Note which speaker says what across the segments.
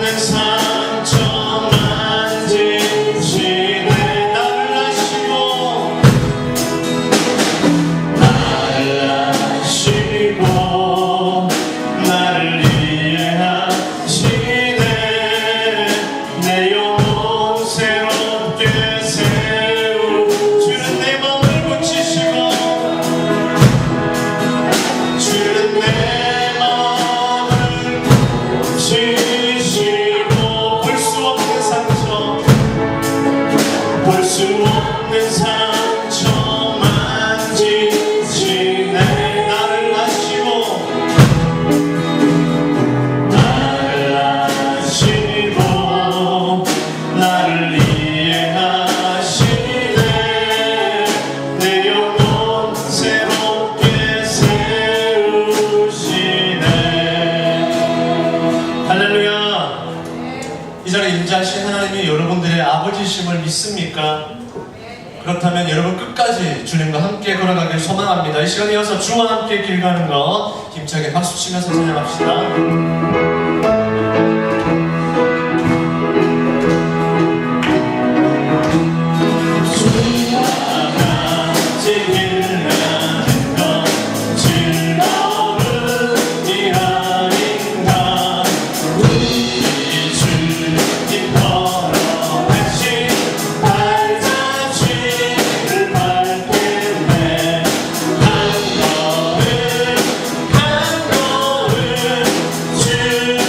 Speaker 1: 없는 상처 만지시네. 나를 아시고 나를 이해하시네. 내 영혼 새롭게 세우. 주는 내 마음을 고치시고 주는 내 마음을 고치시고 볼 수 없는 상처 볼 수 없는 상처 만지시네. 나를 아시고 나를 이해하시네. 내 영혼 새롭게 세우시네. 할렐루야. 이 자리에 임재하신 하나님이 여러분들의 아버지심을 믿습니까? 그렇다면 여러분 끝까지 주님과 함께 걸어가길 소망합니다. 이 시간에 이어서 주와 함께 길 가는 것 힘차게 박수 치면서 찬양합시다. 주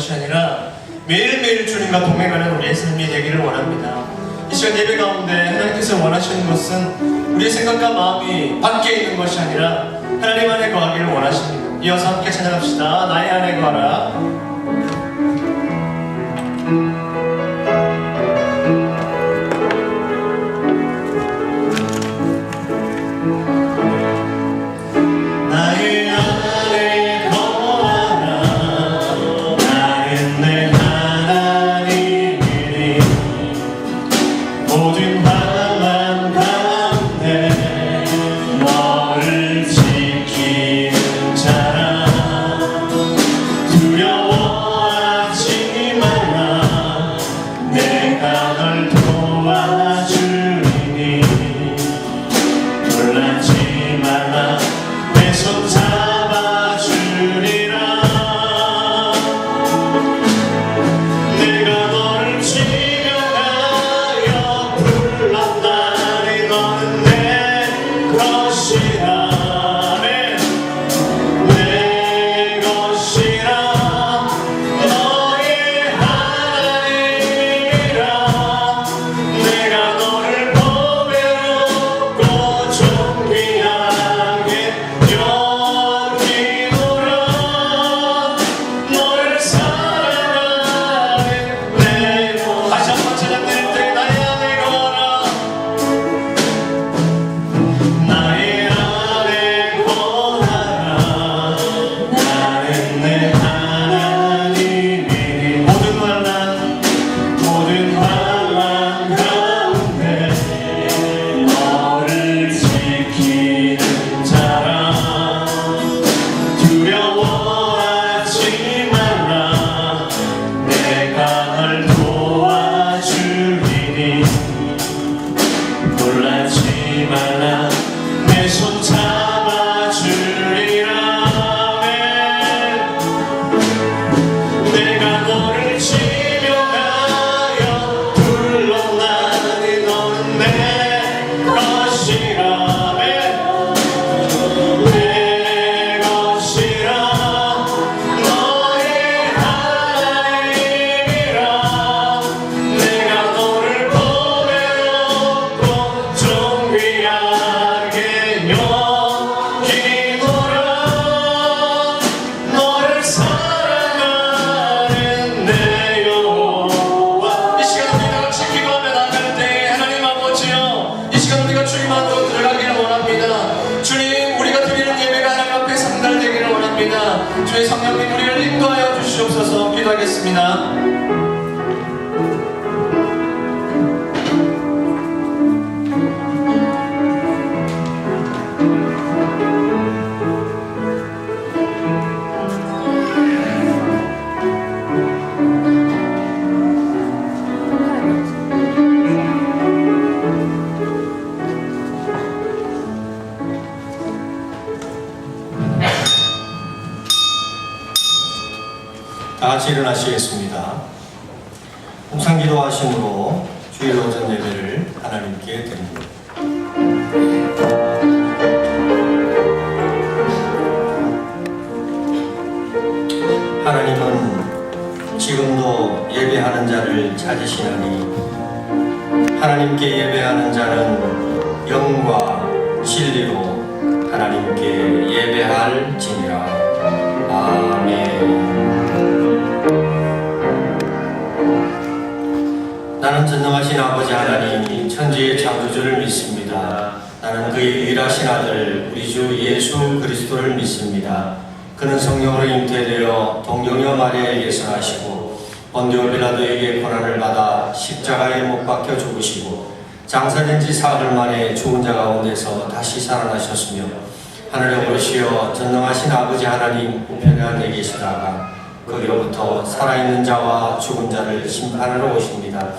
Speaker 1: 것이 아니라 매일매일 주님과 동행하는 우리의 삶이 되기를 원합니다. 이 시간 예배 가운데 하나님께서 원하시는 것은 우리의 생각과 마음이 밖에 있는 것이 아니라 하나님 안에 거하기를 원하십니다. 이어서 함께 찬양합시다. 나의 안에 거하라. 주의 성령님 우리를 인도하여 주시옵소서. 기도하겠습니다.
Speaker 2: 다 같이 일어나시겠습니다. 통상기도 하심으로 주일 오전 예배를 하나님께 드립니다. 하나님은 지금도 예배하는 자를 찾으시나니 하나님께 예배하는 자는 영과 진리로 하나님께 예배할지니라. 아멘. 나는 전능하신 아버지 하나님이 천지의 창조주를 믿습니다. 나는 그의 유일하신 아들 우리 주 예수 그리스도를 믿습니다. 그는 성령으로 잉태되어 동정녀 마리아에게서 나시고 본디오 빌라도에게 고난을 받아 십자가에 못 박혀 죽으시고 장사된 지 사흘 만에 죽은 자 가운데서 다시 살아나셨으며 하늘에 오르시어 전능하신 아버지 하나님 우편에 앉아 계시다가 거기로부터 살아있는 자와 죽은 자를 심판하러 오십니다.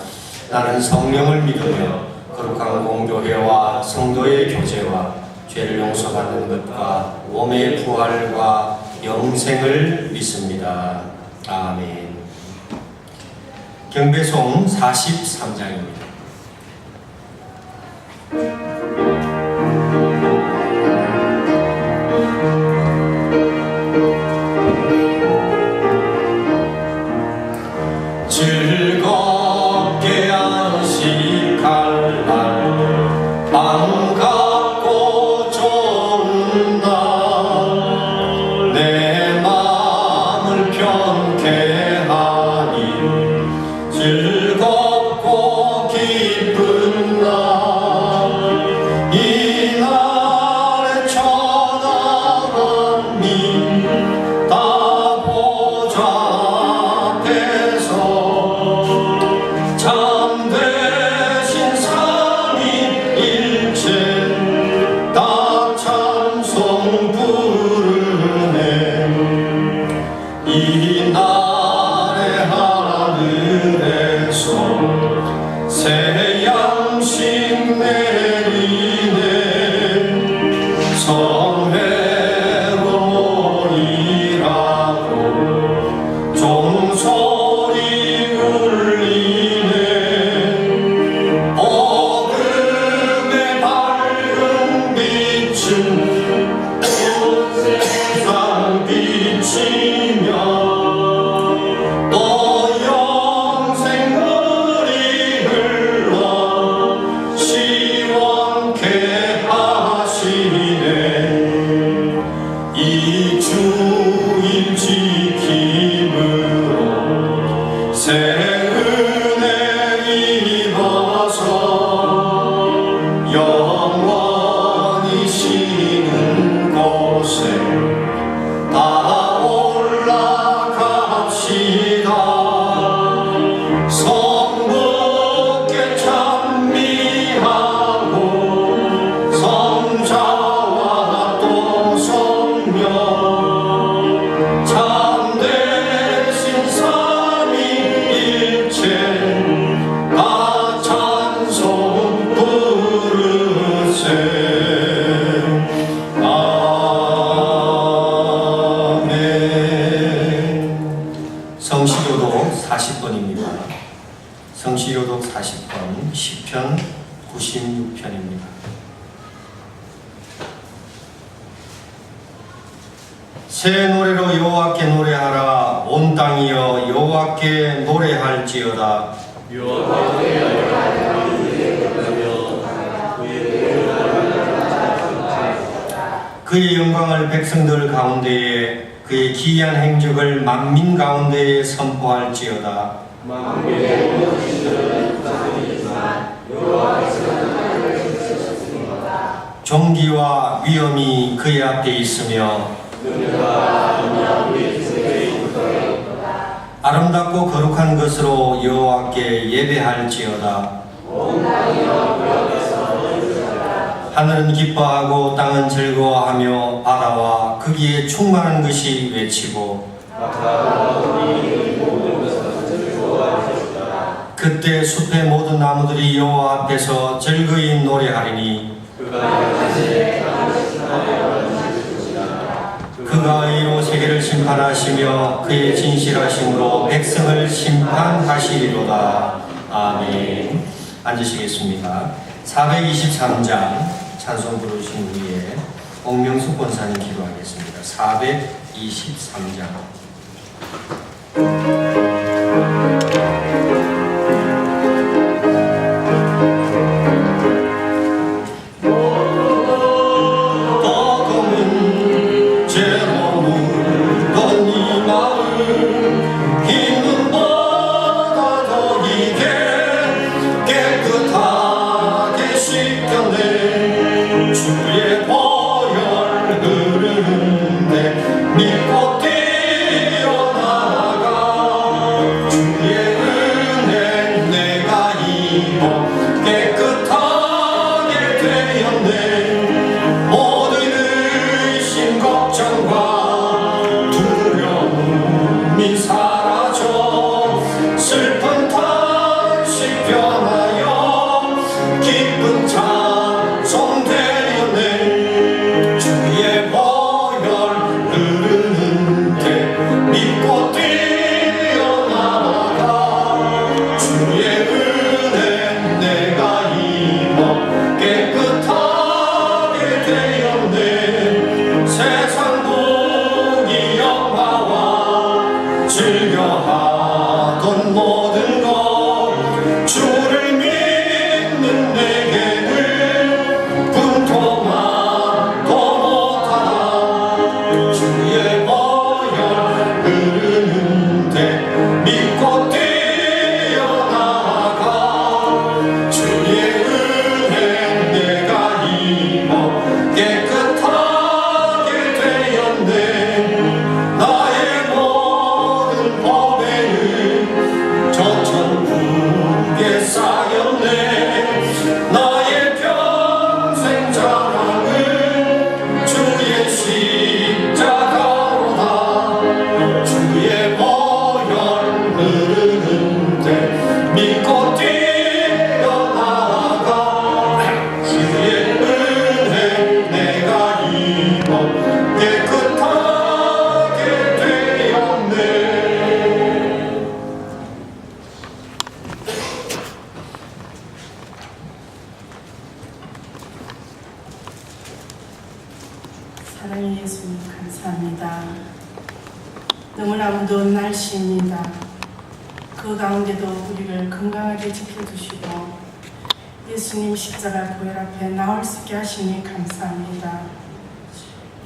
Speaker 2: 나는 성령을 믿으며 거룩한 공교회와 성도의 교제와 죄를 용서받는 것과 몸의 부활과 영생을 믿습니다. 아멘. 경배송 43장입니다. 즐겁게 안식할 날 반갑고 좋은 날 내 마음을 편케 하니 즐겁고 기쁜 날 이 날에 천하만민 다 보좌 앞에서 참되신 삼위일체 다 찬송 부르네. 이 날에 하늘에서 새 양식 내리네. 성회로 모이라고 종소리 울리네. 어둠의 밝은 빛은 온 세상 비치며 또 영생물이 흘러 시원케 하시네. 이 주일 지킴으로 새 은혜 입어서 영원히 쉬는 곳에 다 올라갑시다. 성부께 찬미하고 성자와 또 성령 참되신 삼위일체 다 찬송 부르세. 아멘. 성시교독 40번입니다. 성시교독 40번 시편 96편입니다. 새 노래로 여호와께 노래하라. 온 땅이여 여호와께 노래할지어다. 그의 영광을 백성들 가운데에 그의 기이한 행적을 만민 가운데에 선포할지어다. 존귀와 위엄이 그의 앞에 있으며 아름답고 거룩한 것으로 여호와께 예배할지어다. 하늘은 기뻐하고 땅은 즐거워하며 바다와 거기에 충만한 것이 외치고 그때 숲의 모든 나무들이 여호와 앞에서 즐거이 노래하리니 그가 의로 세계를 심판하시며 그의 진실하심으로 백성을 심판하시리로다. 아멘. 앉으시겠습니다. 423장 찬송 부르신 후에 옥명숙 권사님 기도하겠습니다. 423장. 주의 보혈 흐르는데 믿고 뛰어나가
Speaker 3: 너무나 무더운 날씨입니다. 그 가운데도 우리를 건강하게 지켜주시고 예수님 십자가 보혈 앞에 나올 수 있게 하시니 감사합니다.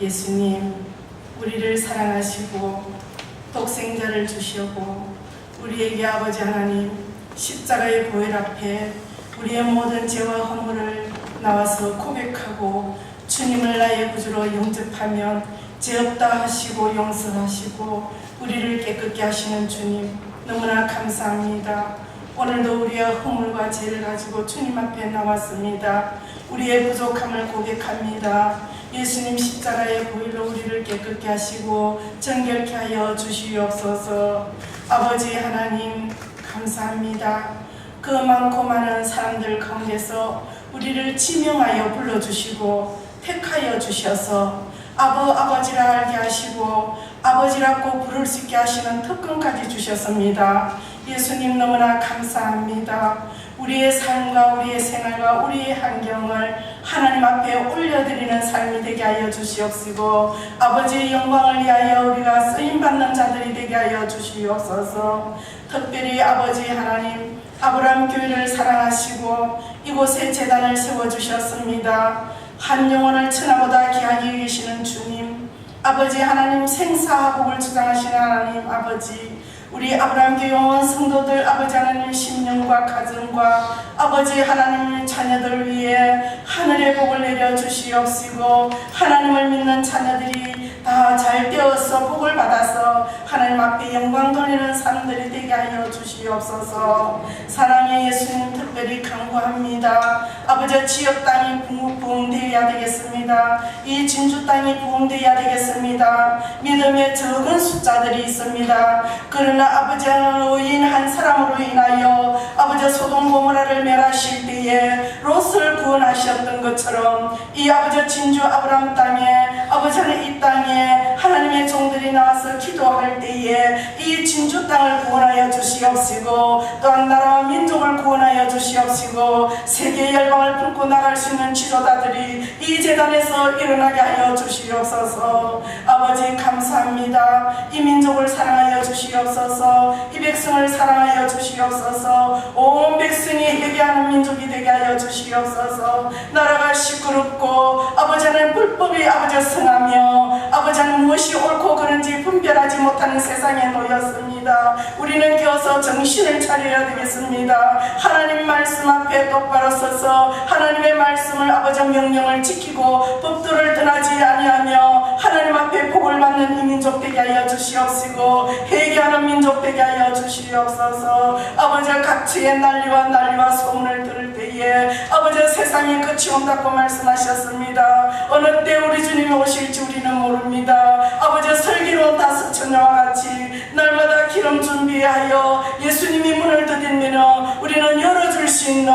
Speaker 3: 예수님, 우리를 사랑하시고 독생자를 주시고 우리에게 아버지 하나님 십자가의 보혈 앞에 우리의 모든 죄와 허물을 나와서 고백하고 주님을 나의 구주로 영접하면 죄 없다 하시고 용서하시고 우리를 깨끗게 하시는 주님 너무나 감사합니다. 오늘도 우리의 허물과 죄를 가지고 주님 앞에 나왔습니다. 우리의 부족함을 고백합니다. 예수님 십자가의 보혈로 우리를 깨끗게 하시고 정결케 하여 주시옵소서. 아버지 하나님 감사합니다. 그 많고 많은 사람들 가운데서 우리를 지명하여 불러주시고 택하여 주셔서 아버지라 알게 하시고 아버지라고 부를 수 있게 하시는 특권까지 주셨습니다. 예수님 너무나 감사합니다. 우리의 삶과 우리의 생활과 우리의 환경을 하나님 앞에 올려드리는 삶이 되게 하여 주시옵시고 아버지의 영광을 위하여 우리가 쓰임받는 자들이 되게 하여 주시옵소서. 특별히 아버지 하나님 아브라함 교회를 사랑하시고 이곳에 제단을 세워주셨습니다. 한 영혼을 천하보다 귀하게 여기시는 주님 아버지 하나님 생사복을 주장하시는 하나님 아버지 우리 아브라함 교회 온 성도들 아버지 하나님 심령과 가정과 아버지 하나님 자녀들 위해 하늘의 복을 내려 주시옵시고 하나님을 믿는 자녀들이 다 잘 되어서 복을 받아서 하나님 앞에 영광 돌리는 사람들이 되게 하여 주시옵소서. 사랑의 예수님 특별히 간구합니다. 아버지 지역 땅이 부흥되어야 되겠습니다. 이 진주 땅이 부흥되어야 되겠습니다. 믿음의 적은 숫자들이 있습니다. 그러나 아버지 의인 한 사람으로 인하여 아버지 소돔 고모라를 멸하실 때에 롯을 구원하셨던 것처럼 이 아버지 진주 아브라함 땅에 아버지 하나님 이 땅에 하나님의 종들이 나와서 기도할 때에 이 진주 땅을 구원하여 주시옵시고 또한 나라와 민족을 구원하여 주시옵시고 세계 열방을 품고 나갈 수 있는 지도자들이 이 재단에서 일어나게 하여 주시옵소서. 아버지 감사합니다. 이 민족을 사랑하여 주시옵소서. 이 백성을 사랑하여 주시옵소서. 온 백성이 회개하는 민족이 되게 하여 주시옵소서. 나라가 시끄럽고 아버지 하나님 불법이 아버지 성하며 아버지 하나님 무엇이 옳고 그른지 분별하지 못하는 세상에 놓였습니다. 우리는 겨서 정신을 차려야 되겠습니다. 하나님 말씀 앞에 똑바로 서서 하나님의 말씀을 아버지 명령을 지키고 법도를 떠나지 아니하며 하나님 앞에 복을 받는 이 민족 되게 하여 주시옵시고 회개하는 민족 되게 하여 주시옵소서. 아버지 각처의 난리와 소문을 들을 때에 아버지 세상에 끝이 온다고 말씀하셨습니다. 어느 때 우리 주님이 오실지 우리는 모릅니다. 아버지 설기로 다섯 처녀와 같이 날마다 기름 준비하여 예수님이 문을 두드리면 우리는 열어줄 수 있는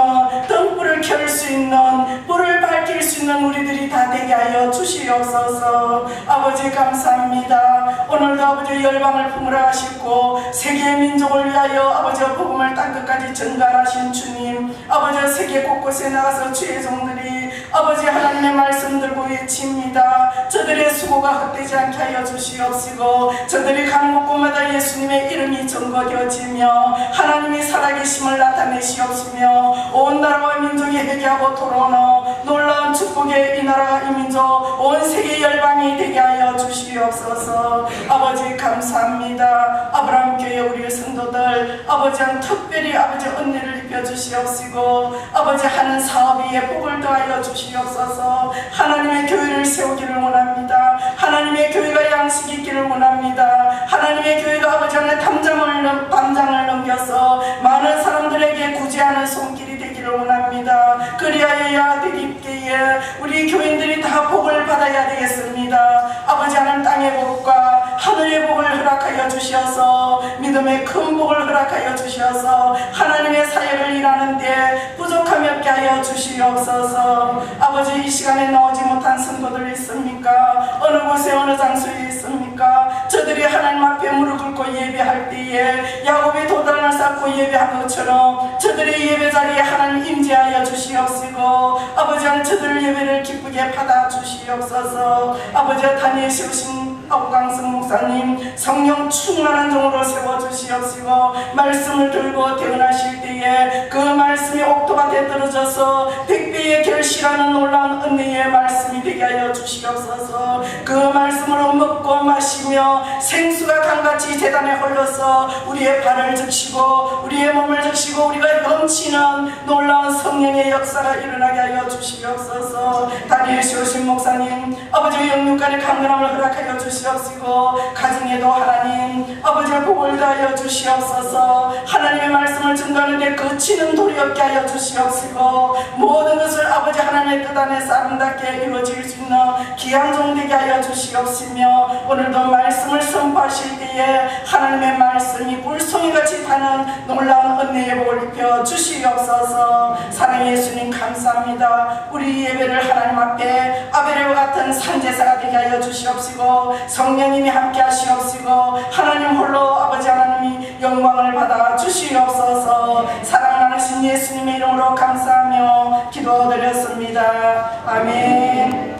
Speaker 3: 등불을 켤 수 있는 불을 밝힐 수 있는 우리들이 다 되게 하여 주시옵소서. 아버지 감사합니다. 오늘도 아버지 열방을 품으라 하시고 세계 민족을 위하여 아버지 복음을 땅끝까지 전가하신 주님 아버지 세계 곳곳에 나가서 주의 종들이 아버지 하나님의 말씀 들고 외칩니다. 저들의 수고가 헛되지 않게 하여 주시옵시고 저들이 가는 곳곳마다 예수님의 이름이 전거되어지며 하나님이 살아계심을 나타내시옵시며 온 나라와 민족이 회개하고 돌아오는 놀라운 축복의 이 나라 이 민족 온 세계 열방이 되게 하여 주시옵소서. 아버지 감사합니다. 아브라함 교회 우리 성도들 아버지 특별히 아버지 은혜를 입혀 주시옵시고 아버지 하는 사업 위에 복을 더하여 주시옵소서. 하나님의 교회를 세우기를 원합니다. 하나님의 교회가 양식 있기를 원합니다. 하나님의 교회가 아버지 하나님 담장을 넘겨서 많은 사람들에게 구제하는 손길이 되기를 원합니다. 그리하여야 되기에 우리 교인들이 다 복을 받아야 되겠습니다. 아버지 하나님 땅의 복과 하늘의 복을 허락하여 주셔서 믿음의 큰 복을 허락하여 주셔서 하나님의 사역을 일하는데 부족함이 없게 하여 주시옵소서. 아버지 이 시간에 나오지 못한 성도들 있습니까? 어느 곳에 어느 장소에 있습니까? 저들이 하나님 앞에 무릎 꿇고 예배할 때에 야곱이 도단을 쌓고 예배한 것처럼 저들의 예배 자리에 하나님 임재하여 주시옵시고 아버지 저들 예배를 기쁘게 받아 주시옵소서. 아버지 다니엘 세우신 박광승 목사님 성령 충만한 종으로 세워주시옵시고 말씀을 들고 태어나실 때에 그 말씀이 옥토밭에 떨어져서 백배의 결실하는 놀라운 은혜의 말씀이 되게 하여 주시옵소서. 그 말씀으로 먹고 마시며 생수가 강같이 재단에 흘러서 우리의 발을 적시고 우리의 몸을 적시고 우리가 넘치는 놀라운 성령의 역사가 일어나게 하여 주시옵소서. 다니엘 시오신 목사님 아버지의 영육간의 강건함을 허락하여 주시옵시고 가정에도 하나님 아버지의 복을 다하여 주시옵소서. 하나님의 말씀을 전가하는데 거치는 돌이 없게 하여 주시옵시고 모든 것을 아버지 하나님의 뜻 안에서 아름답게 이루어질 수 있는 귀한 종 되게 하여 주시옵시며 오늘도 말씀을 선포하실 때에 하나님의 말씀이 물송이같이 타는 놀라운 은혜의 복을 입혀 주시옵소서. 사랑의 예수님 감사합니다. 우리 예배를 하나님 앞에 아벨과 같은 산제사가 되게 하여 주시옵시고 성령님이 함께 하시옵시고 하나님 홀로 아버지 하나님이 영광을 받아 주시옵소서. 사랑 많으신 예수님의 이름으로 감사하며 기도드렸습니다. 아멘.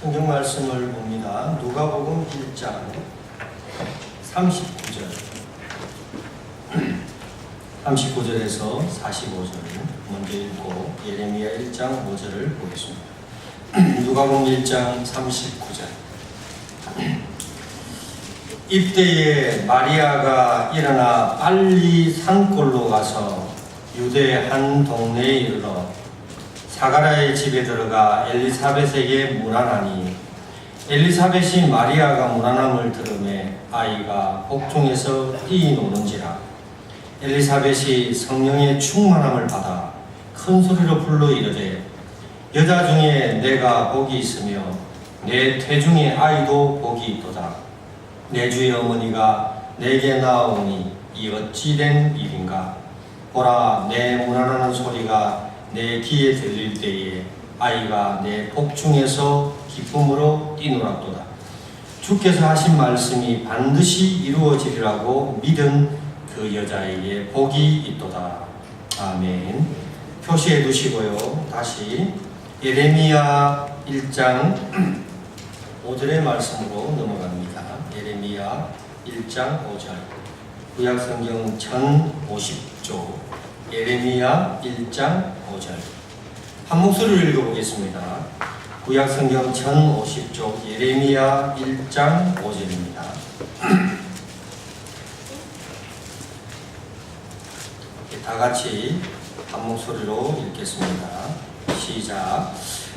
Speaker 2: 성경 말씀을 봅니다. 누가복음 1장 39절 39절에서 45절을 먼저 읽고 예레미야 1장 5절을 보겠습니다. 누가복음 1장 39절 이때에 마리아가 일어나 빨리 산골로 가서 유대 한 동네에 이르러 사가랴의 집에 들어가 엘리사벳에게 문안하니 엘리사벳이 마리아가 문안함을 들으매 아이가 복중에서 뛰노는지라. 엘리사벳이 성령의 충만함을 받아 큰 소리로 불러 이르되 여자 중에 내가 복이 있으며 내 태중의 아이도 복이 있도다. 내 주의 어머니가 내게 나오니 이 어찌 된 일인가. 보라, 내 문안하는 소리가 내 귀에 들릴 때에 아이가 내 복중에서 기쁨으로 뛰노락도다. 주께서 하신 말씀이 반드시 이루어지리라고 믿은 그 여자에게 복이 있도다. 아멘. 표시해 두시고요. 다시 예레미야 1장 5절의 말씀으로 넘어갑니다. 예레미야 1장 5절 구약성경 1050조 예레미야 1장 5절 한 목소리를 읽어보겠습니다. 구약성경 1050쪽 예레미야 1장 5절입니다. 다 같이 한 목소리로 읽겠습니다. 시작.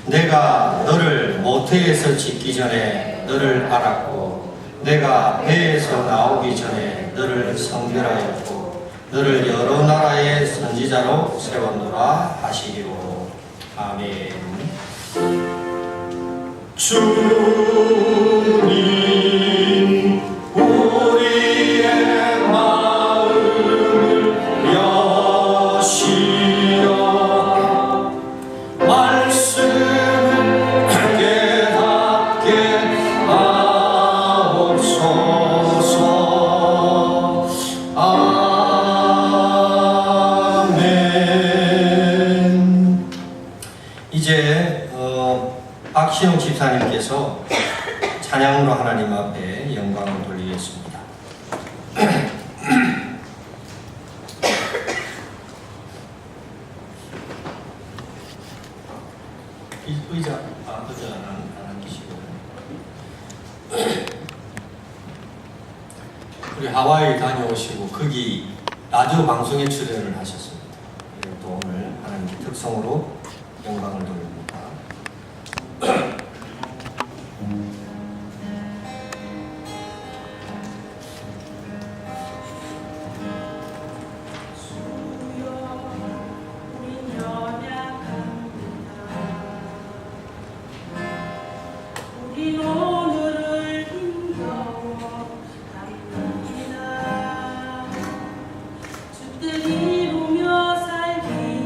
Speaker 2: 내가 너를 모태에서 짓기 전에 너를 알았고 내가 배에서 나오기 전에 너를 성별하였고 너를 여러 나라의 선지자로 세웠노라 하시기로. 아멘. 주님 우리의 마음을 여시어 말씀을 깨닫게 하옵소서. 아멘. 이제 박신홍 집사님께서 찬양으로 하나님 앞에 영광을 돌리겠습니다. 의자 안 앉으시고 우리 하와이 다녀오시고 거기 라디오 방송에 출연을 하셨습니다. 그리고 또 오늘 하나님께 특성으로 영광을 돌립니다.
Speaker 4: 주들이 보며 살기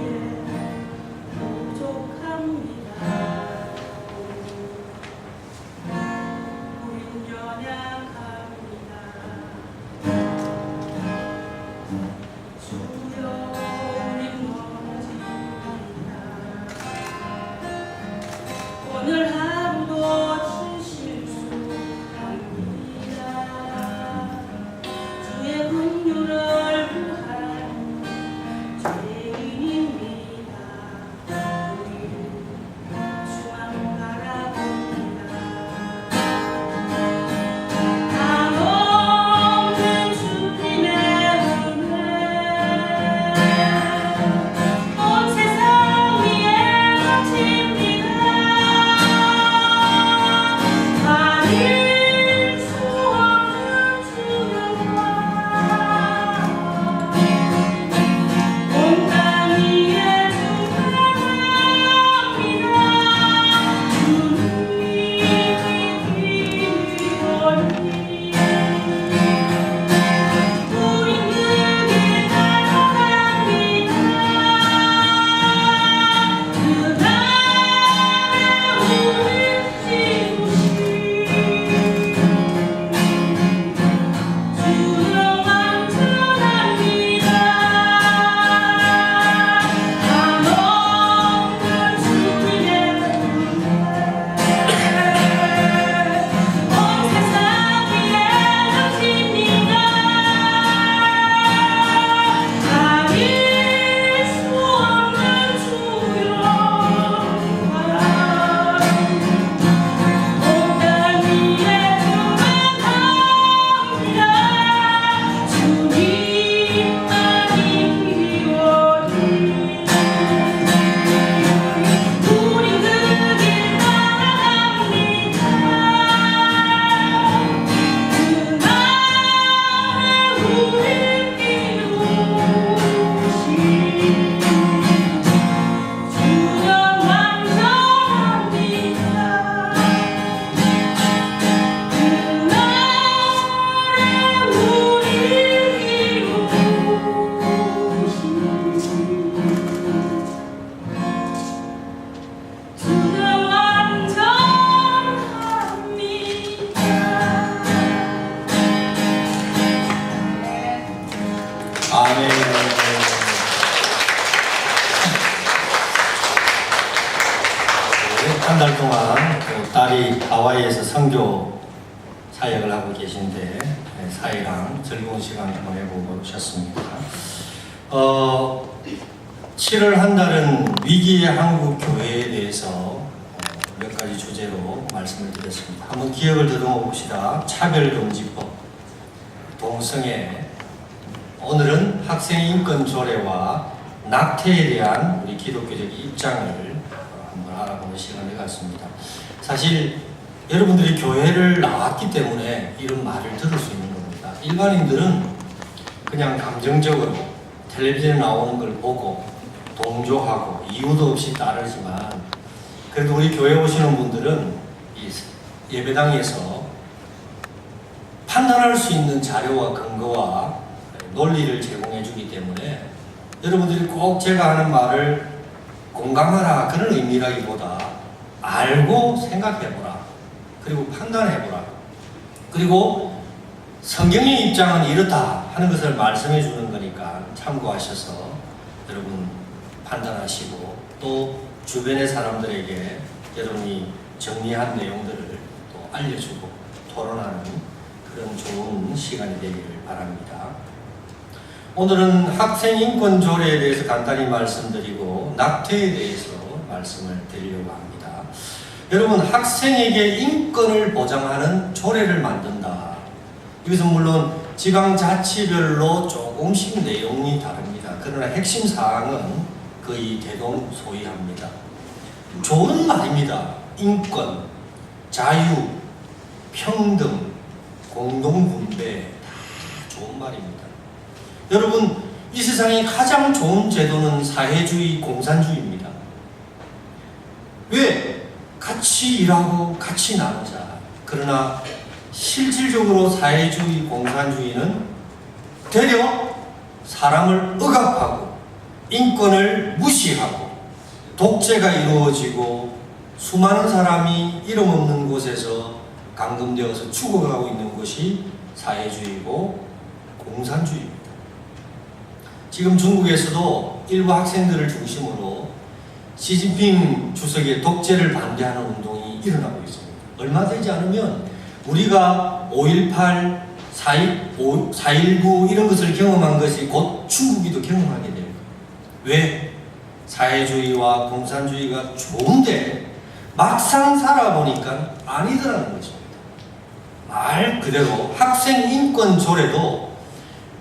Speaker 2: 딸이 하와이에서 선교 사역을 하고 계신데 사이랑 즐거운 시간 보내고 오셨습니다. 7월 한 달은 위기의 한국 교회에 대해서 몇 가지 주제로 말씀을 드렸습니다. 한번 기억을 더듬어 봅시다. 차별금지법, 동성애, 오늘은 학생인권 조례와 낙태에 대한 우리 기독교적 입장을 한번 알아보는 시간을 갖습니다. 사실 여러분들이 교회를 나왔기 때문에 이런 말을 들을 수 있는 겁니다. 일반인들은 그냥 감정적으로 텔레비전에 나오는 걸 보고 동조하고 이유도 없이 따르지만, 그래도 우리 교회 오시는 분들은 이 예배당에서 판단할 수 있는 자료와 근거와 논리를 제공해 주기 때문에 여러분들이 꼭 제가 하는 말을 공감하라 그런 의미라기보다 알고 생각해보라, 그리고 판단해보라, 그리고 성경의 입장은 이렇다 하는 것을 말씀해 주는 거니까 참고하셔서 여러분 판단하시고, 또 주변의 사람들에게 여러분이 정리한 내용들을 또 알려주고 토론하는 그런 좋은 시간이 되기를 바랍니다. 오늘은 학생인권 조례에 대해서 간단히 말씀드리고 낙태에 대해서 말씀을 드리려고 합니다. 여러분, 학생에게 인권을 보장하는 조례를 만든다. 이것은 물론 지방자치별로 조금씩 내용이 다릅니다. 그러나 핵심 사항은 거의 대동소이합니다. 좋은 말입니다. 인권, 자유, 평등, 공동분배, 다 좋은 말입니다. 여러분, 이 세상에 가장 좋은 제도는 사회주의, 공산주의입니다. 왜? 같이 일하고 같이 나누자. 그러나 실질적으로 사회주의, 공산주의는 되려 사람을 억압하고 인권을 무시하고 독재가 이루어지고 수많은 사람이 이름 없는 곳에서 감금되어서 죽어가고 있는 것이 사회주의고 공산주의입니다. 지금 중국에서도 일부 학생들을 중심으로 시진핑 주석의 독재를 반대하는 운동이 일어나고 있습니다. 얼마 되지 않으면 우리가 5.18, 4.19 이런 것을 경험한 것이 곧 중국이도 경험하게 될 거예요. 왜? 사회주의와 공산주의가 좋은데 막상 살아보니까 아니더라는 것입니다. 말 그대로 학생 인권 조례도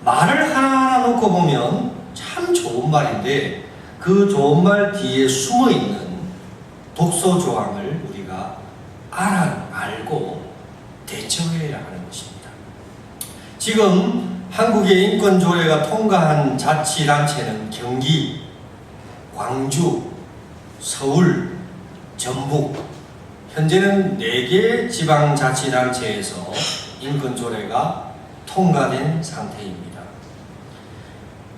Speaker 2: 말을 하나 놓고 보면 참 좋은 말인데 그 좋은 말 뒤에 숨어있는 독소 조항을 우리가 알고 대처해야 하는 것입니다. 지금 한국의 인권 조례가 통과한 자치단체는 경기, 광주, 서울, 전북, 현재는 4개 지방자치단체에서 인권 조례가 통과된 상태입니다.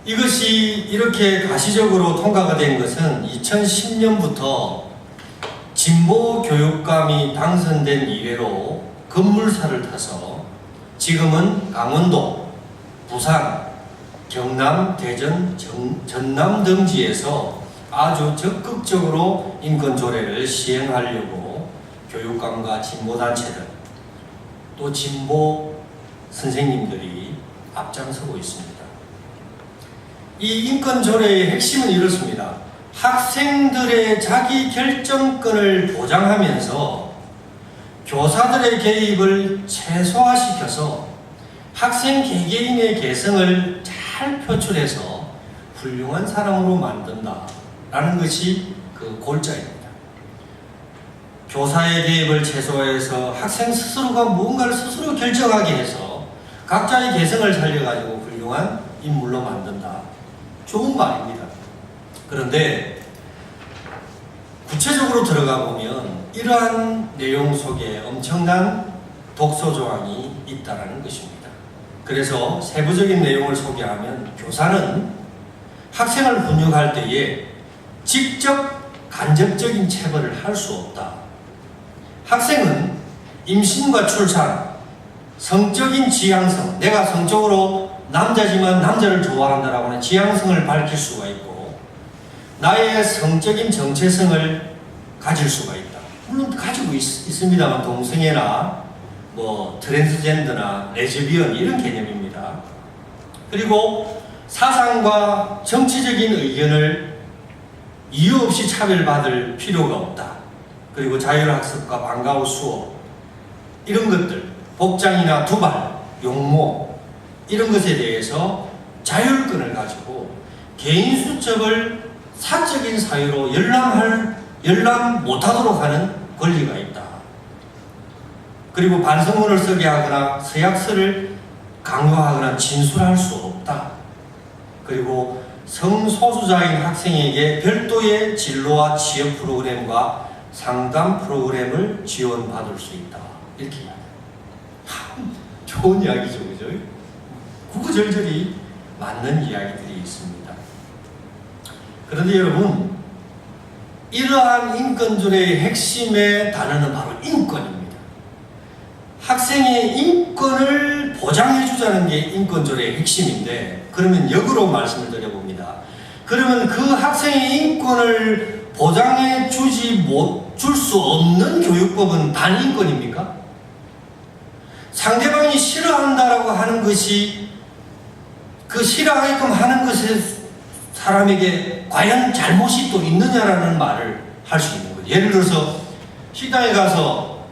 Speaker 2: 이것이 이렇게 가시적으로 통과가 된 것은 2010년부터 진보 교육감이 당선된 이래로 급물살을 타서 지금은 강원도, 부산, 경남, 대전, 전남 등지에서 아주 적극적으로 인권조례를 시행하려고 교육감과 진보단체들 또 진보 선생님들이 앞장서고 있습니다. 이 인권조례의 핵심은 이렇습니다. 학생들의 자기 결정권을 보장하면서 교사들의 개입을 최소화시켜서 학생 개개인의 개성을 잘 표출해서 훌륭한 사람으로 만든다라는 것이 그 골자입니다. 교사의 개입을 최소화해서 학생 스스로가 무언가를 스스로 결정하게 해서 각자의 개성을 살려가지고 훌륭한 인물로 만든다. 좋은 말입니다. 그런데 구체적으로 들어가 보면 이러한 내용 속에 엄청난 독소 조항이 있다는 것입니다. 그래서 세부적인 내용을 소개하면 교사는 학생을 훈육할 때에 직접 간접적인 체벌을 할 수 없다. 학생은 임신과 출산, 성적인 지향성, 내가 성적으로 남자지만 남자를 좋아한다라고 하는 지향성을 밝힐 수가 있고 나의 성적인 정체성을 가질 수가 있다. 물론 가지고 있습니다만 동성애나 뭐 트랜스젠더나 레즈비언 이런 개념입니다. 그리고 사상과 정치적인 의견을 이유 없이 차별받을 필요가 없다. 그리고 자율학습과 방과후 수업 이런 것들, 복장이나 두발, 용모 이런 것에 대해서 자율권을 가지고 개인 수첩을 사적인 사유로 열람 못하도록 하는 권리가 있다. 그리고 반성문을 쓰게 하거나 서약서를 강요하거나 진술할 수 없다. 그리고 성소수자인 학생에게 별도의 진로와 취업 프로그램과 상담 프로그램을 지원받을 수 있다. 이렇게 이야기합니다. 좋은 이야기죠, 그죠? 구구절절히 맞는 이야기들이 있습니다. 그런데 여러분, 이러한 인권조례의 핵심의 단어는 바로 인권입니다. 학생의 인권을 보장해주자는 게 인권조례의 핵심인데, 그러면 역으로 말씀을 드려봅니다. 그러면 그 학생의 인권을 줄 수 없는 교육법은 반인권입니까? 상대방이 싫어한다라고 하는 것이 그 싫어하게끔 하는 것에 사람에게 과연 잘못이 또 있느냐라는 말을 할 수 있는 거예요. 예를 들어서 식당에 가서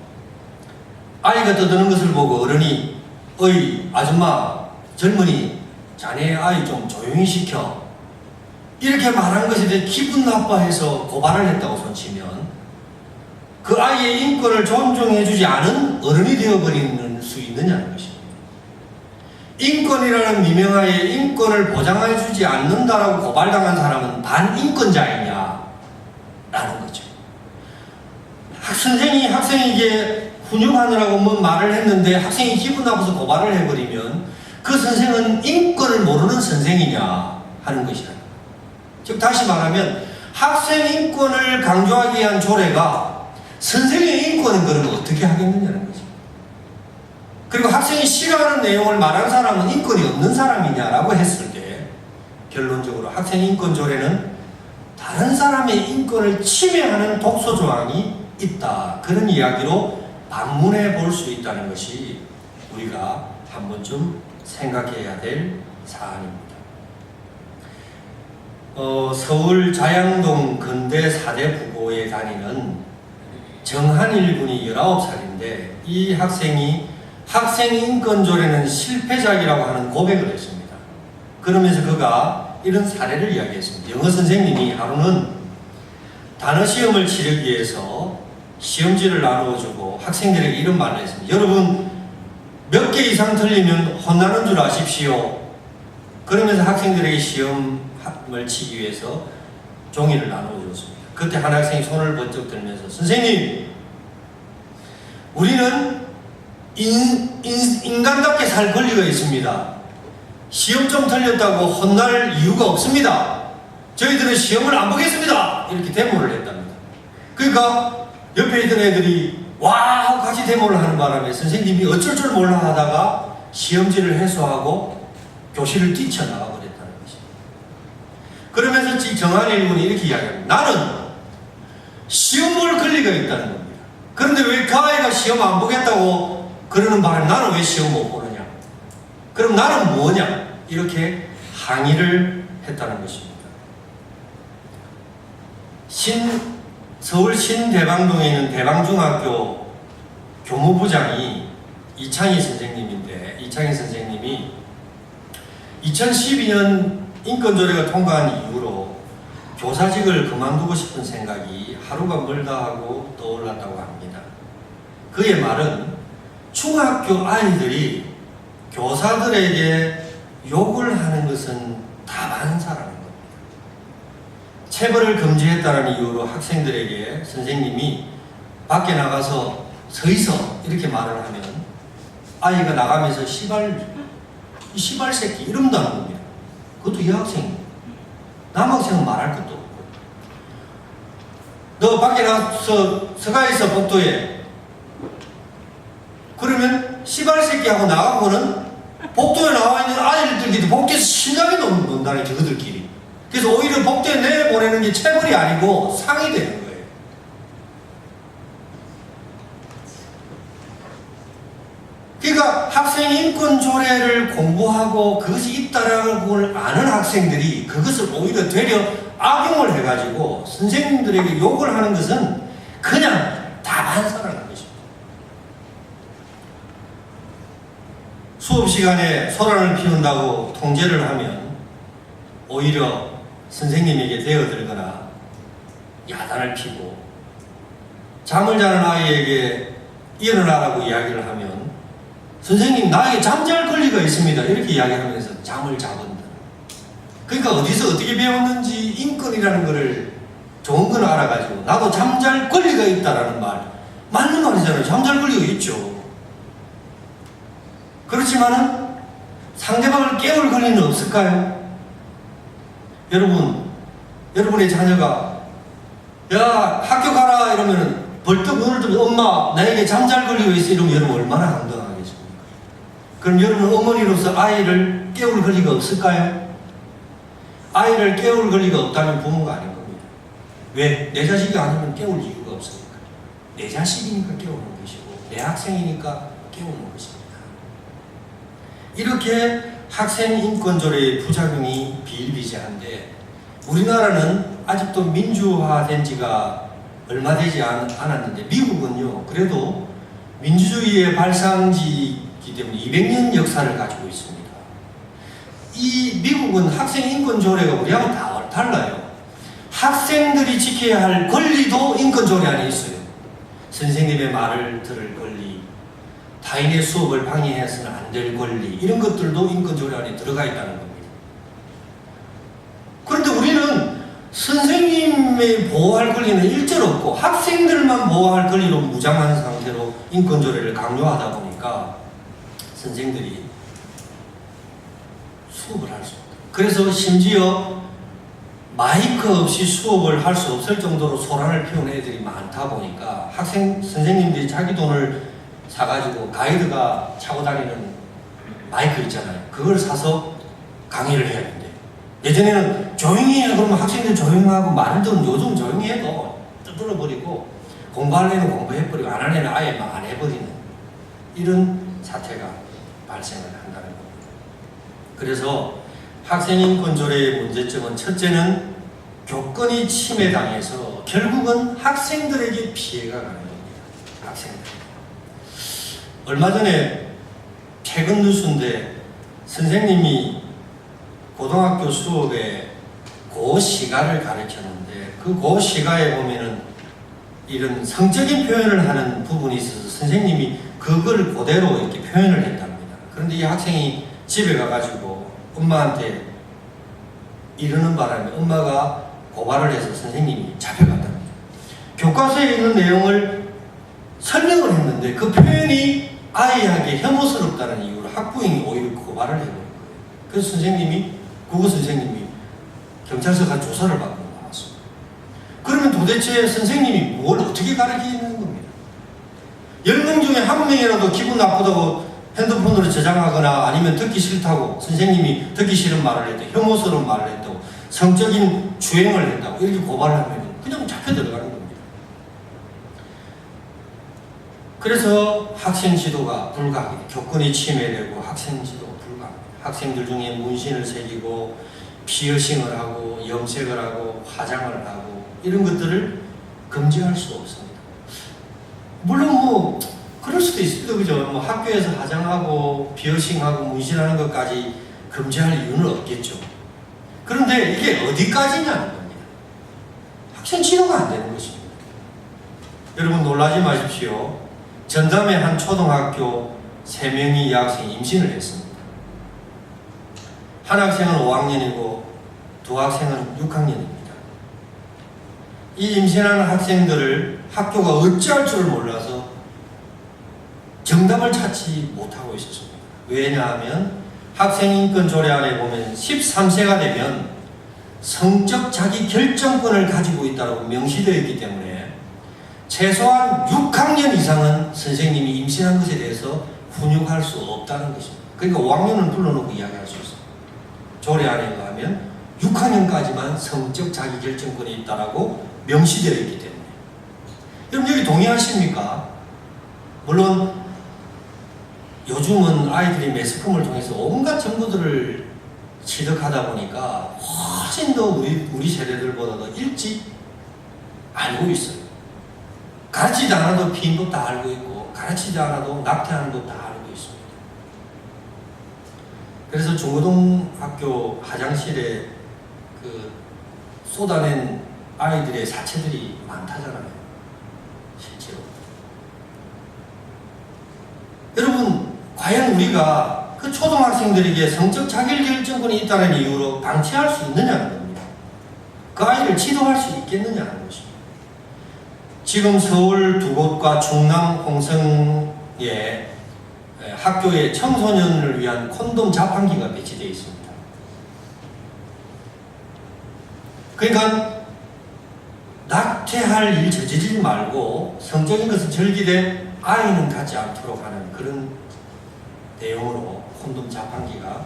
Speaker 2: 아이가 떠드는 것을 보고 어른이 어이 아줌마 젊은이 자네 아이 좀 조용히 시켜 이렇게 말한 것에 대해 기분 나빠해서 고발을 했다고 손치면 그 아이의 인권을 존중해주지 않은 어른이 되어버리는 수 있느냐는 것입니다. 인권이라는 미명하에 인권을 보장해주지 않는다라고 고발당한 사람은 반인권자이냐 라는 거죠. 선생이 학생에게 훈육하느라고 뭐 말을 했는데 학생이 기분 나빠서 고발을 해버리면 그 선생은 인권을 모르는 선생이냐 하는 것이다. 즉 다시 말하면 학생 인권을 강조하기 위한 조례가 선생의 인권은 그러면 어떻게 하겠느냐는 거죠. 그리고 학생이 싫어하는 내용을 말한 사람은 인권이 없는 사람이냐라고 했을 때 결론적으로 학생 인권 조례는 다른 사람의 인권을 침해하는 독소 조항이 있다. 그런 이야기로 반문해 볼 수 있다는 것이 우리가 한 번쯤 생각해야 될 사안입니다. 서울 자양동 근대 4대 부고에 다니는 정한일 군이 19살인데 이 학생이 학생인권조례는 실패작이라고 하는 고백을 했습니다. 그러면서 그가 이런 사례를 이야기했습니다. 영어 선생님이 하루는 단어 시험을 치르기 위해서 시험지를 나누어주고 학생들에게 이런 말을 했습니다. 여러분 몇 개 이상 틀리면 혼나는 줄 아십시오. 그러면서 학생들에게 시험을 치기 위해서 종이를 나누어줬습니다. 그때 한 학생이 손을 번쩍 들면서 선생님 우리는 인간답게 살 권리가 있습니다. 시험 좀 틀렸다고 혼날 이유가 없습니다. 저희들은 시험을 안 보겠습니다. 이렇게 데모를 했답니다. 그러니까 옆에 있던 애들이 와 하고 같이 데모를 하는 바람에 선생님이 어쩔 줄 몰라 하다가 시험지를 회수하고 교실을 뛰쳐나가 버렸다는 것입니다. 그러면서 정한일 군이 이렇게 이야기합니다. 나는 시험 볼 권리가 있다는 겁니다. 그런데 왜 그 아이가 시험 안 보겠다고 그러는 바람에 나는 왜 시험 못 보느냐? 그럼 나는 뭐냐? 이렇게 항의를 했다는 것입니다. 서울 신대방동에 있는 대방중학교 교무부장이 이창희 선생님인데 이창희 선생님이 2012년 인권조례가 통과한 이후로 교사직을 그만두고 싶은 생각이 하루가 멀다 하고 떠올랐다고 합니다. 그의 말은 중학교 아이들이 교사들에게 욕을 하는 것은 다 많은 사람인 겁니다. 체벌을 금지했다는 이유로 학생들에게 선생님이 밖에 나가서 서 있어 이렇게 말을 하면 아이가 나가면서 이 시발 새끼 이런다는 겁니다. 그것도 여학생이에요. 남학생은 말할 것도 없고 너 밖에 나가서 서가 있어 복도에 그러면 시발 새끼하고 나가고는 복도에 나와 있는 아이들끼리 복도에서 신나게 논다는 저들끼리. 그래서 오히려 복도에 내보내는 게 체벌이 아니고 상이 되는 거예요. 그러니까 학생 인권 조례를 공부하고 그것이 있다라는 걸 아는 학생들이 그것을 오히려 되려 악용을 해가지고 선생님들에게 욕을 하는 것은 그냥 다반사라는 것입니다. 수업 시간에 소란을 피운다고 통제를 하면 오히려 선생님에게 대어들거나 야단을 피고, 잠을 자는 아이에게 일어나라고 이야기를 하면 선생님 나에게 잠잘 권리가 있습니다 이렇게 이야기하면서 잠을 자본다. 그러니까 어디서 어떻게 배웠는지 인권이라는 것을 좋은 건 알아가지고 나도 잠잘 권리가 있다라는 말, 맞는 말이잖아요. 잠잘 권리가 있죠. 그렇지만은 상대방을 깨울 권리는 없을까요? 여러분의 자녀가 야 학교 가라 이러면은 벌떡 눈을 뜨면 엄마 나에게 잠잘 권리가 있어 이러면 여러분 얼마나 황당하겠습니까? 그럼 여러분 어머니로서 아이를 깨울 권리가 없을까요? 아이를 깨울 권리가 없다면 부모가 아닌 겁니다. 왜? 내 자식이 아니면 깨울 이유가 없으니까. 내 자식이니까 깨우는 것이고 내 학생이니까 깨우는 것입니다. 이렇게 학생 인권 조례의 부작용이 비일비재한데 우리나라는 아직도 민주화된 지가 얼마 되지 않았는데 미국은요 그래도 민주주의의 발상지이기 때문에 200년 역사를 가지고 있습니다. 이 미국은 학생 인권 조례가 우리하고 다 달라요. 학생들이 지켜야 할 권리도 인권 조례 안에 있어요. 선생님의 말을 들을 권리, 타인의 수업을 방해해서는 안 될 권리, 이런 것들도 인권 조례 안에 들어가 있다는 겁니다. 그런데 우리는 선생님의 보호할 권리는 일절 없고 학생들만 보호할 권리로 무장한 상태로 인권 조례를 강요하다 보니까 선생들이 수업을 할 수 없다. 그래서 심지어 마이크 없이 수업을 할 수 없을 정도로 소란을 피우는 애들이 많다 보니까 선생님들이 자기 돈을 사가지고 가이드가 차고 다니는 마이크 있잖아요. 그걸 사서 강의를 해야 된대. 예전에는 조용히 해 그러면 학생들 조용히 하고 말을 들으면 요즘 조용히 해도 떠들어버리고 공부할 애는 공부해버리고 안 할 애는 아예 막 안 해버리는 이런 사태가 발생을 한다는 겁니다. 그래서 학생인권조례의 문제점은 첫째는 교권이 침해당해서 결국은 학생들에게 피해가 가는 겁니다. 학생들. 얼마 전에 최근 뉴스인데 선생님이 고등학교 수업에 고시가를 가르쳤는데 그 고시가에 보면은 이런 성적인 표현을 하는 부분이 있어서 선생님이 그걸 그대로 이렇게 표현을 했답니다. 그런데 이 학생이 집에 가가지고 엄마한테 이러는 바람에 엄마가 고발을 해서 선생님이 잡혀갔답니다. 교과서에 있는 내용을 설명을 했는데 그 표현이 아이에게 혐오스럽다는 이유로 학부형이 오히려 고발을 해버린 거예요. 그래서 국어 선생님이 경찰서 가서 조사를 받고 나왔습니다. 그러면 도대체 선생님이 뭘 어떻게 가르치는 겁니다. 10명 중에 1명이라도 기분 나쁘다고 핸드폰으로 저장하거나 아니면 듣기 싫다고 선생님이 듣기 싫은 말을 했다, 혐오스러운 말을 했다고, 성적인 주행을 했다고 이렇게 고발을 하면 그냥 잡혀 들어가는 겁니다. 그래서 학생 지도가 불가합니다. 교권이 침해되고 학생 지도가 불가합니다. 학생들 중에 문신을 새기고 피어싱을 하고 염색을 하고 화장을 하고 이런 것들을 금지할 수 없습니다. 물론 그럴 수도 있습니다. 그죠? 학교에서 화장하고 피어싱하고 문신하는 것까지 금지할 이유는 없겠죠. 그런데 이게 어디까지냐는 겁니다. 학생 지도가 안 되는 것입니다. 여러분 놀라지 마십시오. 전담의 한 초등학교 3명이 여학생이 임신을 했습니다. 한 학생은 5학년이고 두 학생은 6학년입니다. 이 임신하는 학생들을 학교가 어찌할 줄을 몰라서 정답을 찾지 못하고 있었습니다. 왜냐하면 학생인권 조례안에 보면 13세가 되면 성적 자기 결정권을 가지고 있다고 명시되어 있기 때문에 최소한 6학년 이상은 선생님이 임신한 것에 대해서 훈육할 수 없다는 것입니다. 그러니까 5학년은 불러놓고 이야기할 수 있어요. 조례안에 의하면 6학년까지만 성적 자기 결정권이 있다고 명시되어 있기 때문에. 여러분 여기 동의하십니까? 물론 요즘은 아이들이 매스컴을 통해서 온갖 정보들을 취득하다 보니까 훨씬 더 우리 세대들보다 더 일찍 알고 있어요. 가르치지 않아도 피임도 다 알고 있고 가르치지 않아도 낙태하는 거 다 알고 있습니다. 그래서 중고등학교 화장실에 그 쏟아낸 아이들의 사체들이 많다잖아요. 실제로. 여러분, 과연 우리가 그 초등학생들에게 성적 자기결정권이 있다는 이유로 방치할 수 있느냐는 겁니다. 그 아이를 지도할 수 있겠느냐는 것입니다. 지금 서울 두 곳과 충남 홍성에 학교에 청소년을 위한 콘돔 자판기가 배치되어 있습니다. 그러니까 낙태할 일 저지르지 말고 성적인 것을 즐기되 아이는 갖지 않도록 하는 그런 내용으로 콘돔 자판기가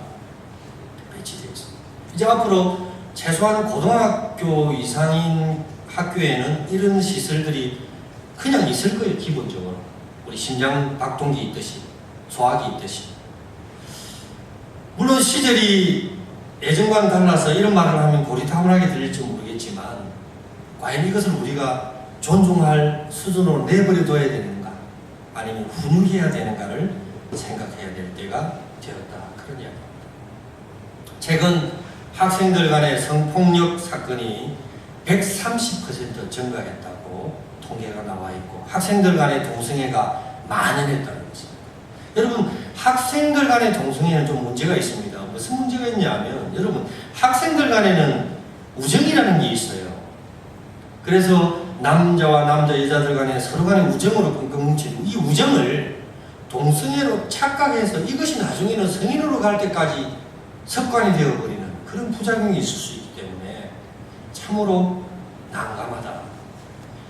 Speaker 2: 배치되어 있습니다. 이제 앞으로 최소한 고등학교 이상인 학교에는 이런 시설들이 그냥 있을 거예요. 기본적으로 우리 심장 박동기 있듯이 소화기 있듯이. 물론 시절이 예전과는 달라서 이런 말을 하면 고리타분하게 들릴지 모르겠지만 과연 이것을 우리가 존중할 수준으로 내버려둬야 되는가 아니면 훈육해야 되는가를 생각해야 될 때가 되었다. 그런 이야기입니다. 최근 학생들 간의 성폭력 사건이 130% 증가했다고 통계가 나와 있고 학생들 간의 동성애가 만연했다는 것입니다. 여러분, 학생들 간의 동성애는 좀 문제가 있습니다. 무슨 문제가 있냐면 여러분, 학생들 간에는 우정이라는 게 있어요. 그래서 남자와 남자, 여자들 간에 서로 간의 우정으로 끙끙 뭉치는 이 우정을 동성애로 착각해서 이것이 나중에는 성인으로 갈 때까지 습관이 되어버리는 그런 부작용이 있을 수 있기 때문에 참으로 난감하다.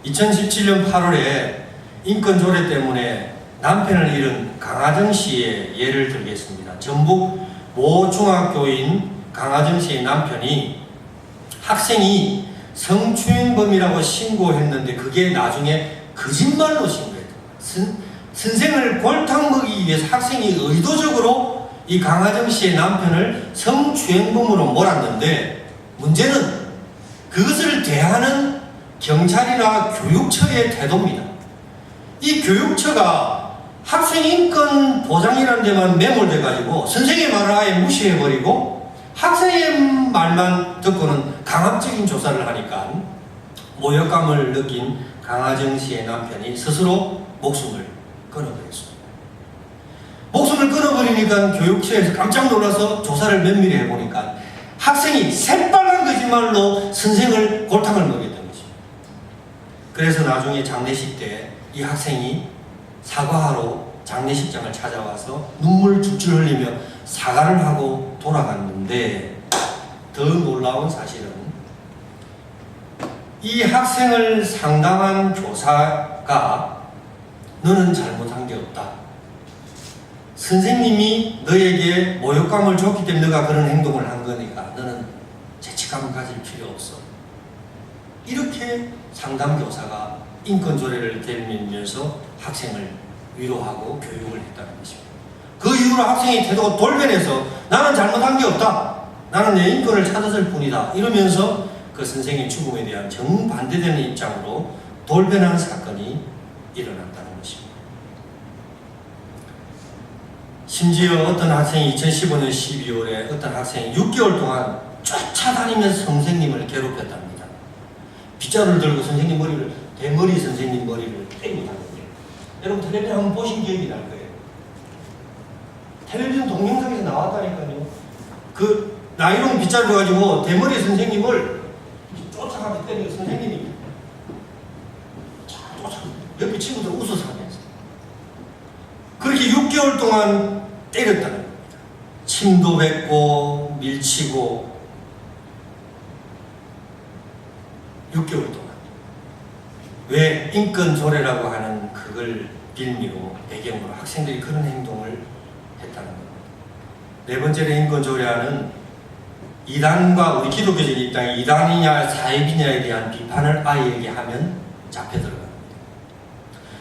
Speaker 2: 2017년 8월에 인권 조례 때문에 남편을 잃은 강하정 씨의 예를 들겠습니다. 전북 모 중학교인 강하정 씨의 남편이 학생이 성추행범이라고 신고했는데 그게 나중에 거짓말로 신고했다. 선생을 골탕 먹이기 위해서 학생이 의도적으로 이 강하정 씨의 남편을 성추행범으로 몰았는데 문제는 그것을 대하는 경찰이나 교육처의 태도입니다. 이 교육처가 학생 인권 보장이라는 데만 매몰돼가지고 선생의 말을 아예 무시해버리고 학생의 말만 듣고는 강압적인 조사를 하니까 모욕감을 느낀 강하정 씨의 남편이 스스로 목숨을 끊어버렸습니다. 목숨을 끊어버리니까 교육처에서 깜짝 놀라서 조사를 면밀히 해보니까 학생이 새빨간 거짓말로 선생을 골탕을 먹였던 것입니다. 그래서 나중에 장례식 때 이 학생이 사과하러 장례식장을 찾아와서 눈물 줄줄 흘리며 사과를 하고 돌아갔는데 더 놀라운 사실은 이 학생을 상담한 교사가 너는 잘못한 게 없다. 선생님이 너에게 모욕감을 줬기 때문에 너가 그런 행동을 한 거니까 너는 죄책감을 가질 필요 없어. 이렇게 상담교사가 인권조례를 되면서 학생을 위로하고 교육을 했다는 것입니다. 그 이후로 학생의 태도가 돌변해서 나는 잘못한 게 없다. 나는 내 인권을 찾았을 뿐이다. 이러면서 그 선생의 죽음에 대한 정반대되는 입장으로 돌변한 사건이 일어났다는 것입니다. 심지어 어떤 학생이 2015년 12월에 어떤 학생이 6개월 동안 쫓아다니면서 선생님을 괴롭혔답니다. 빗자루를 들고 선생님 머리를, 대머리 선생님 머리를 때리고 다녔대요. 여러분 텔레비전 한번 보신 기억이 날 거예요. 텔레비전 동영상에서 나왔다니까요. 그 나이롱 빗자루 가지고 대머리 선생님을 쫓아가면서 때리고 선생님이 옆에 친구들 웃어서 하면서 그렇게 6개월 동안 때렸다는 겁니다. 침도 뱉고 밀치고 6개월 동안. 왜? 인권조례라고 하는 그걸 빌미로 배경으로 학생들이 그런 행동을 했다는 겁니다. 네 번째로 인권조례안은 이단과 우리 기독교적 입장에 이단이냐 사입이냐에 대한 비판을 아이에게 하면 잡혀 들어갑니다.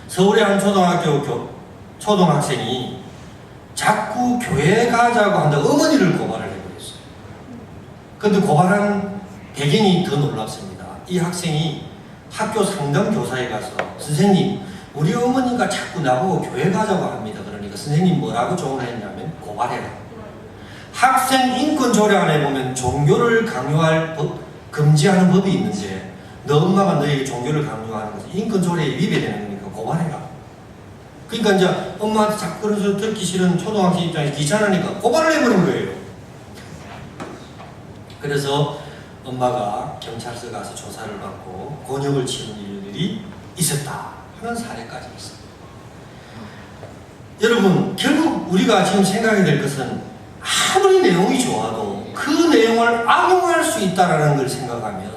Speaker 2: 서울의 한 초등학교 초등학생이 자꾸 교회 가자고 한다고 어머니를 고발을 해버렸어요. 그런데 고발한 배경이 더 놀랍습니다. 이 학생이 학교 상담교사에 가서 선생님, 우리 어머니가 자꾸 나보고 교회 가자고 합니다. 그러니까 선생님 뭐라고 조언을 했냐면 고발해라. 학생 인권 조례안에 보면 종교를 강요할 법, 금지하는 법이 있는데 너 엄마가 너에게 종교를 강요하는 것은 인권 조례에 위배되는 거니까 고발해라. 그러니까 이제 엄마한테 자꾸 그런 소리 듣기 싫은 초등학생 입장에서 귀찮으니까 고발을 해버린 거예요. 그래서 엄마가 경찰서 가서 조사를 받고 곤욕을 치는 일들이 있었다 하는 사례까지 있습니다. 여러분, 결국 우리가 지금 생각해야 될 것은 아무리 내용이 좋아도 그 내용을 악용할 수 있다는 걸 생각하면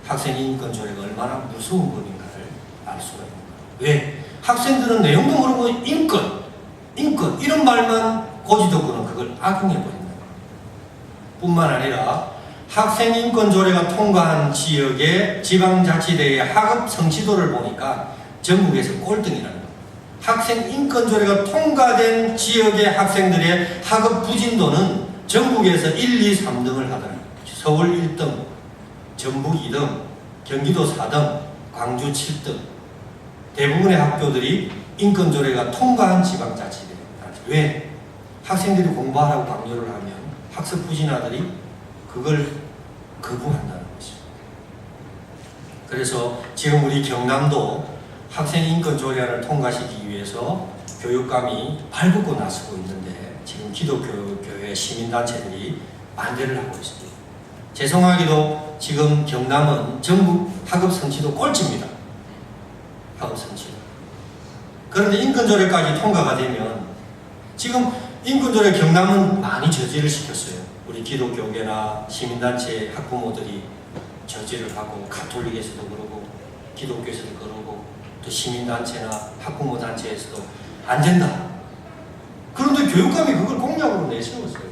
Speaker 2: 학생 인권 조례가 얼마나 무서운 법인가를 알 수가 있는 거예요. 왜? 학생들은 내용도 모르고 인권 이런 말만 고지 듣고는 그걸 악용해버린다. 뿐만 아니라 학생 인권 조례가 통과한 지역의 지방자치대의 학업 성취도를 보니까 전국에서 꼴등이라는 거예요. 학생 인권 조례가 통과된 지역의 학생들의 학업 부진도는 전국에서 1, 2, 3등을 하더라고요. 서울 1등, 전북 2등, 경기도 4등, 광주 7등. 대부분의 학교들이 인권 조례가 통과한 지방자치대입니다. 왜? 학생들이 공부하라고 강요를 하면 학습 부진아들이 그걸 거부한다는 것이죠. 그래서 지금 우리 경남도 학생 인권 조례안을 통과시키기 위해서 교육감이 발벗고 나서고 있는데 지금 기독교회 시민단체들이 반대를 하고 있습니다. 죄송하게도 지금 경남은 전국 학업 성취도 꼴찌입니다. 학업 성취도. 그런데 인권 조례까지 통과가 되면 지금 인권 조례 경남은 많이 저지를 시켰어요. 우리 기독교계나 시민단체 학부모들이 저지를 하고 가톨릭에서도 그러고 기독교에서도 그러고 또 시민단체나 학부모단체에서도 안 된다. 그런데 교육감이 그걸 공약으로 내세웠어요.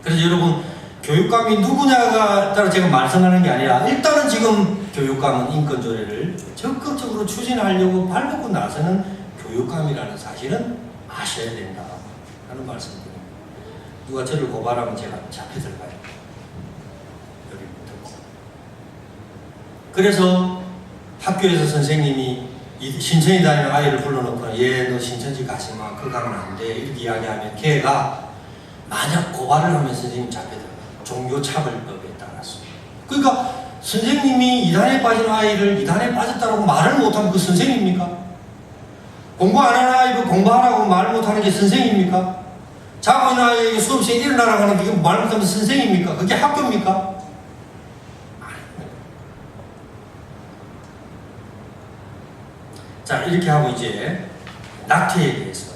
Speaker 2: 그래서 여러분, 교육감이 누구냐가 따라 제가 말씀하는 게 아니라 일단은 지금 교육감은 인권조례를 적극적으로 추진하려고 발벗고 나서는 교육감이라는 사실은 아셔야 된다 하는 말씀드립니다. 누가 저를 고발하면 제가 잡혀들어가요. 여기부터. 그래서 학교에서 선생님이 신천지 다니는 아이를 불러놓고 얘 너 신천지 가지마, 그거 가면 안 돼 이렇게 이야기하면 걔가 만약 고발을 하면 선생님 잡혀들어가요. 종교차별법에 따라서. 그러니까 선생님이 이단에 빠진 아이를 이단에 빠졌다고 말을 못하면 그 선생입니까? 공부 안 하는 아이를 공부하라고 말 못하는 게 선생입니까? 자고 있는 아이에게 수업시에 일어나라고 하는 게 말 못하면 선생입니까? 그게 학교입니까? 자, 이렇게 하고 이제 낙태에 대해서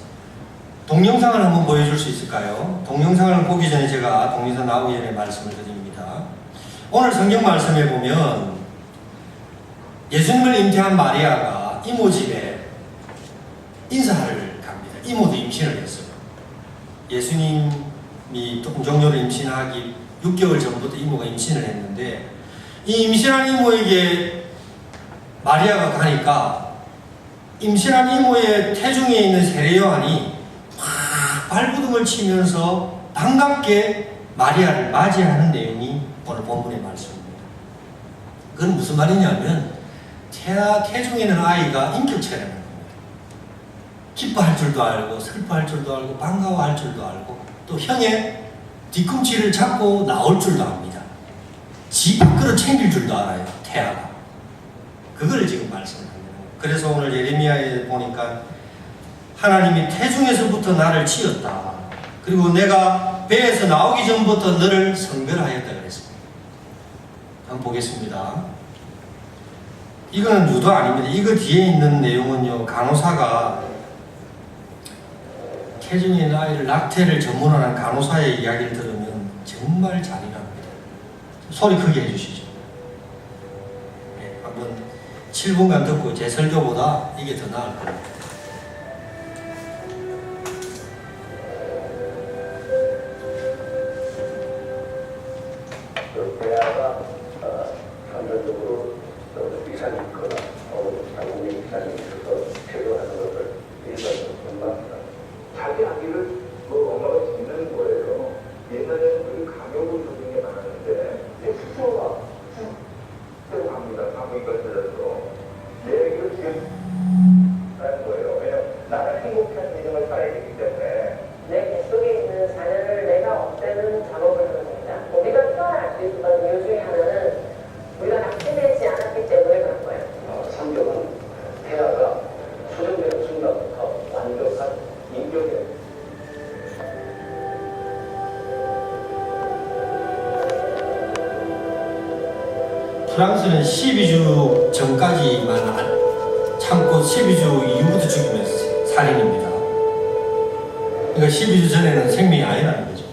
Speaker 2: 동영상을 한번 보여줄 수 있을까요? 동영상을 보기 전에 제가 동영상 나오기 전에 말씀을 드립니다. 오늘 성경 말씀에 보면 예수님을 잉태한 마리아가 이모 집에 인사를 갑니다. 이모도 임신을 했어요. 예수님이 동정녀를 임신하기 6개월 전부터 이모가 임신을 했는데 이 임신한 이모에게 마리아가 가니까 임신한 이모의 태중에 있는 세례요한이 막 발부둥을 치면서 반갑게 마리아를 맞이하는 내용이 오늘 본문의 말씀입니다. 그건 무슨 말이냐면 태중에 있는 아이가 인격체라는 겁니다. 기뻐할 줄도 알고 슬퍼할 줄도 알고 반가워할 줄도 알고 또 형의 뒤꿈치를 잡고 나올 줄도 압니다. 지 밖으로 챙길 줄도 알아요. 태아가. 그걸 지금 말씀합니다. 그래서 오늘 예레미야에 보니까 하나님이 태중에서부터 나를 지었다. 그리고 내가 배에서 나오기 전부터 너를 성별하였다 그랬습니다. 한번 보겠습니다. 이거는 유도 아닙니다. 이거 뒤에 있는 내용은요, 간호사가 태중에 있는 아이를 낙태를 전문하는 간호사의 이야기를 들으면 정말 잔인합니다. 소리 크게 해주시죠. 네, 한번 7분간 듣고 제 설교보다 이게 더 나을 겁니다.
Speaker 4: 대화가 선천적으로 이상이 있거나 장군의 이상이 있어서 제거하는 것을 일반적으로 본답니다. 자기 아기를 행복한 인생을 살아야 되기 때문에
Speaker 5: 내 뱃속에 있는 자녀를 내가 없애는 작업을 하는 겁니다. 우리가 태어날 수 있었던 이유 중에 하나는 우리가 낙태되지 않았기 때문에 그런 거예요.
Speaker 4: 성경은 태아가 수정되는 순간부터 완벽한 인격이에요.
Speaker 2: 프랑스는 12주 전까지만 참고 12주 이후부터 죽이면 살인입니다. 그러니까 12주 전에는 생명이 아니라는 거죠.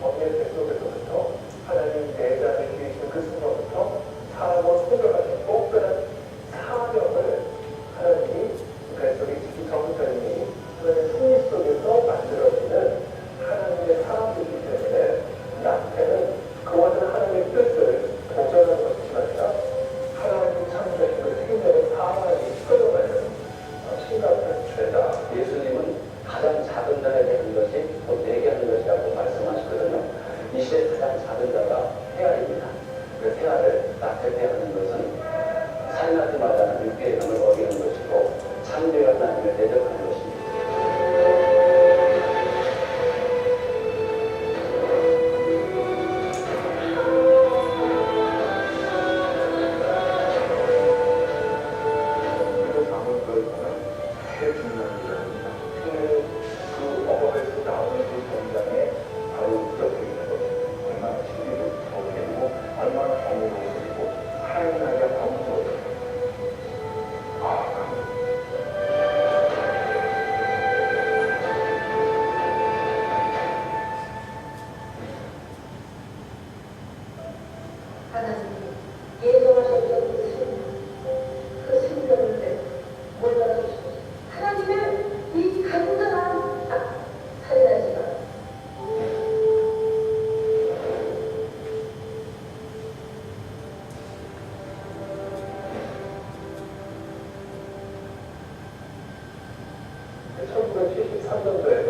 Speaker 4: 언니의 뱃속에서부터 하나님 대자를 주시는 그 순간부터 사람을 소별하신 특별한 사명을 하나님이 뱃속에 지키 전부터님이 하나님의 승리 속에서 만들어지는 하나님의 사람이기 때문에 낙태는 그와 같은 하나님의 뜻을 보존하는 것이 아니라 하나님이 창조하신 그 생명의 사람이 끌어가는 심각한 죄다. 예수님은 가장 작은 자에 대한 것이 곧 내게 하는 것이라고 말씀하시거든요. 이 시대에 가장 작은 자가 태아입니다. 그 태아를 낙태케 하는 것은 살인하지 말라는 육계의 명을 어기는 것이고 창조의 하나님을 대적하는 것입니다. 그 다음은 그 중요한 일입니다. 그 어버에서 나오는 그 전장에 바로 기억해 있는 것이 얼마나 시비를 더우고 얼마나 어머니고 하나님 나라가 너무
Speaker 5: 하나님이 예정하셨던 그 생명을 몰라주시고 하나님의 이 간절한 살인하지 마.
Speaker 4: 그 1973년도에